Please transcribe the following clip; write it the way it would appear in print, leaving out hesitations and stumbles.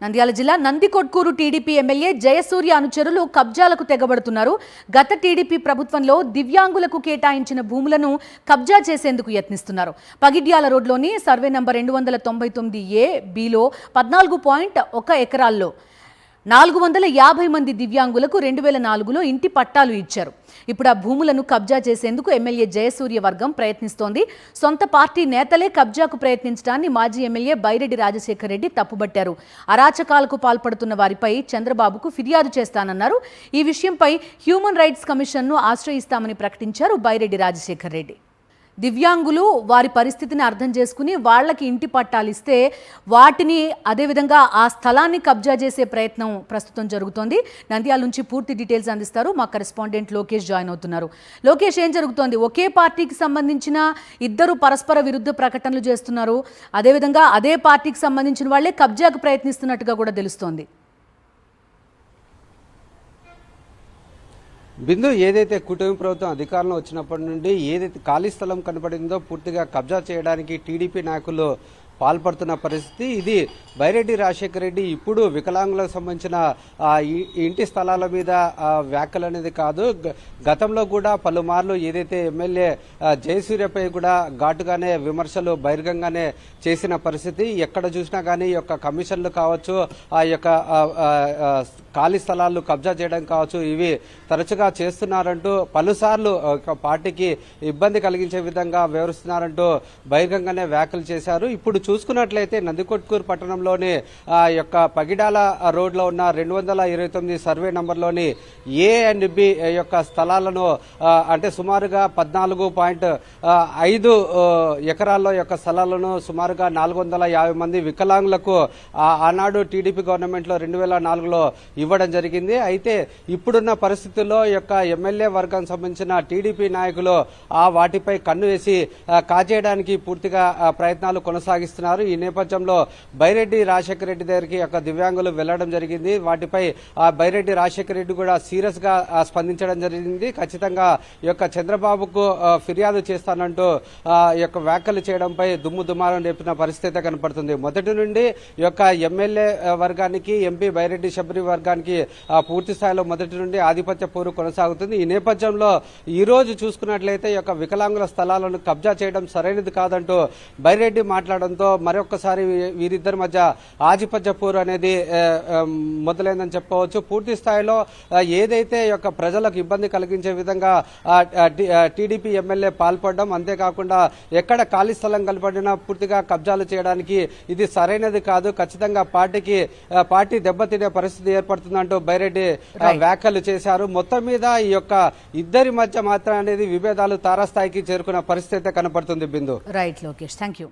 నంద్యాల జిల్లా Nandikotkur TDP MLA Jayasurya అనుచరులు కబ్జాలకు తెగబడుతున్నారు. గత టీడీపీ ప్రభుత్వంలో దివ్యాంగులకు కేటాయించిన భూములను కబ్జా చేసేందుకు యత్నిస్తున్నారు. పగిడ్యాల రోడ్లోని సర్వే నంబర్ 299A బిలో 14.1 ఎకరాల్లో 450 మంది దివ్యాంగులకు 2004లో ఇంటి పట్టాలు ఇచ్చారు. ఇప్పుడు ఆ భూములను కబ్జా చేసేందుకు ఎమ్మెల్యే జయసూర్య వర్గం ప్రయత్నిస్తోంది. సొంత పార్టీ నేతలే కబ్జాకు ప్రయత్నించడాన్ని మాజీ ఎమ్మెల్యే బైరెడ్డి రాజశేఖర్ రెడ్డి తప్పుబట్టారు. అరాచకాలకు పాల్పడుతున్న వారిపై చంద్రబాబుకు ఫిర్యాదు చేస్తానన్నారు. ఈ విషయంపై హ్యూమన్ రైట్స్ కమిషన్ను ఆశ్రయిస్తామని ప్రకటించారు బైరెడ్డి రాజశేఖర్ రెడ్డి. దివ్యాంగులు వారి పరిస్థితిని అర్థం చేసుకుని వాళ్ళకి ఇంటి పట్టాలిస్తే వాటిని అదేవిధంగా ఆ స్థలాన్ని కబ్జా చేసే ప్రయత్నం ప్రస్తుతం జరుగుతోంది. నంద్యాల నుంచి పూర్తి డీటెయిల్స్ అందిస్తారు మా కరెస్పాండెంట్ లోకేష్ జాయిన్ అవుతున్నారు. లోకేష్, ఏం జరుగుతోంది? ఒకే పార్టీకి సంబంధించిన ఇద్దరు పరస్పర విరుద్ధ ప్రకటనలు చేస్తున్నారు. అదేవిధంగా అదే పార్టీకి సంబంధించిన వాళ్లే కబ్జాకు ప్రయత్నిస్తున్నట్టుగా కూడా తెలుస్తోంది. బిందు, ఏదైతే కూటమి ప్రభుత్వం అధికారంలో వచ్చినప్పటి నుండి ఏదైతే ఖాళీ స్థలం కనపడిందో పూర్తిగా కబ్జా చేయడానికి టీడీపీ నాయకులు పాల్పడుతున్న పరిస్థితి ఇది. బైరెడ్డి రాజశేఖర రెడ్డి ఇప్పుడు వికలాంగులకు సంబంధించిన ఇంటి స్థలాల మీద వ్యాఖ్యలు అనేది కాదు, గతంలో కూడా పలుమార్లు ఏదైతే ఎమ్మెల్యే జయసూర్యపై కూడా ఘాటుగానే విమర్శలు బహిర్గంగానే చేసిన పరిస్థితి. ఎక్కడ చూసినా కానీ ఈ యొక్క కమిషన్లు కావచ్చు, ఆ యొక్క ఖాళీ స్థలాలు కబ్జా చేయడం కావచ్చు, ఇవి తరచుగా చేస్తున్నారంటూ పలుసార్లు పార్టీకి ఇబ్బంది కలిగించే విధంగా వివరిస్తున్నారంటూ బహిర్గంగానే వ్యాఖ్యలు చేశారు. ఇప్పుడు చూసుకున్నట్లయితే నందికొట్కూరు పట్టణంలోని యొక్క పగిడాల రోడ్లో ఉన్న 229 సర్వే నంబర్లోని A అండ్ B యొక్క స్థలాలను అంటే సుమారుగా 14.5 ఎకరాల్లో యొక్క స్థలాలను సుమారుగా 450 మంది వికలాంగులకు ఆనాడు టీడీపీ గవర్నమెంట్లో 2004లో ఇవ్వడం జరిగింది. అయితే ఇప్పుడున్న పరిస్థితుల్లో యొక్క ఎమ్మెల్యే వర్గానికి సంబంధించిన టీడీపీ నాయకులు వాటిపై కన్ను వేసి కాజేయడానికి పూర్తిగా ప్రయత్నాలు కొనసాగిస్తున్నారు. ఈ నేపథ్యంలో బైరెడ్డి రాజశేఖర రెడ్డి దగ్గరికి యొక్క దివ్యాంగులు వెళ్లడం జరిగింది. వాటిపై బైరెడ్డి రాజశేఖర రెడ్డి కూడా సీరియస్ గా స్పందించడం జరిగింది. ఖచ్చితంగా ఈ యొక్క చంద్రబాబుకు ఫిర్యాదు చేస్తానంటూ ఈ యొక్క వ్యాఖ్యలు చేయడంపై దుమ్ముదుమారం రేపిన పరిస్థితి కనపడుతుంది. మొదటి నుండి ఈ యొక్క ఎమ్మెల్యే వర్గానికి, ఎంపీ బైరెడ్డి శబరి వర్గానికి పూర్తి స్థాయిలో మొదటి నుండి ఆధిపత్య పోరు కొనసాగుతుంది. ఈ నేపథ్యంలో ఈ రోజు చూసుకున్నట్లయితే ఈ యొక్క వికలాంగుల స్థలాలను కబ్జా చేయడం సరైనది కాదంటూ బైరెడ్డి మాట్లాడడంతో మరొకసారి వీరిద్దరి మధ్య ఆధిపత్య పోరు అనేది మొదలైందని చెప్పవచ్చు. పూర్తి స్థాయిలో ఏదైతే యొక్క ప్రజలకు ఇబ్బంది కలిగించే విధంగా టీడీపీ ఎమ్మెల్యే పాల్పడడం, అంతేకాకుండా ఎక్కడ ఖాళీ స్థలం కనపడినా పూర్తిగా కబ్జాలు చేయడానికి ఇది సరైనది కాదు. ఖచ్చితంగా పార్టీ దెబ్బతినే పరిస్థితి ఏర్పడుతుందంటూ బైరెడ్డి వ్యాఖ్యలు చేశారు. మొత్తం మీద ఈ యొక్క ఇద్దరి మధ్య మాత్రం అనేది విభేదాలు తారాస్థాయికి చేరుకున్న పరిస్థితి కనపడుతుంది. Bindu. Right Lokesh, thank you.